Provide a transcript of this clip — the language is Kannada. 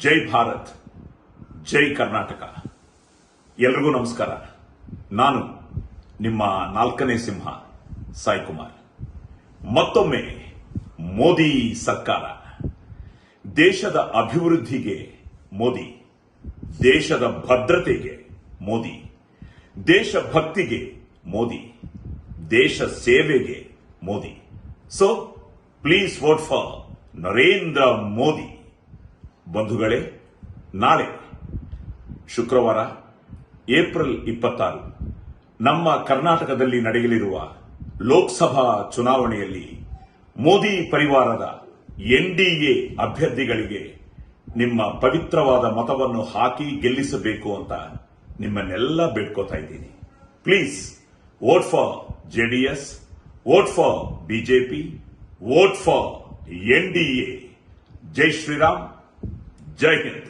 ಜೈ ಭಾರತ್, ಜೈ ಕರ್ನಾಟಕ. ಎಲ್ರಿಗೂ ನಮಸ್ಕಾರ. ನಾನು ನಿಮ್ಮ 4ನೇ ಸಿಂಹ ಸಾಯಿ ಕುಮಾರ್. ಮತ್ತೊಮ್ಮೆ ಮೋದಿ ಸರ್ಕಾರ, ದೇಶದ ಅಭಿವೃದ್ಧಿಗೆ ಮೋದಿ, ದೇಶದ ಭದ್ರತೆಗೆ ಮೋದಿ, ದೇಶಭಕ್ತಿಗೆ ಮೋದಿ, ದೇಶ ಸೇವೆಗೆ Modi. So please vote for Narendra Modi. ಬಂಧುಗಳೇ, ನಾಳೆ ಶುಕ್ರವಾರ ಏಪ್ರಿಲ್ 26 ನಮ್ಮ ಕರ್ನಾಟಕದಲ್ಲಿ ನಡೆಯಲಿರುವ ಲೋಕಸಭಾ ಚುನಾವಣೆಯಲ್ಲಿ ಮೋದಿ ಪರಿವಾರದ ಎನ್ಡಿಎ ಅಭ್ಯರ್ಥಿಗಳಿಗೆ ನಿಮ್ಮ ಪವಿತ್ರವಾದ ಮತವನ್ನು ಹಾಕಿ ಗೆಲ್ಲಿಸಬೇಕು ಅಂತ ನಿಮ್ಮನ್ನೆಲ್ಲ ಬೇಡ್ಕೋತಾ ಇದ್ದೀನಿ. Please vote for JDS, vote for BJP, vote for NDA. ಜೈ ಶ್ರೀರಾಮ್, ಜೈ ಹಿಂದ್.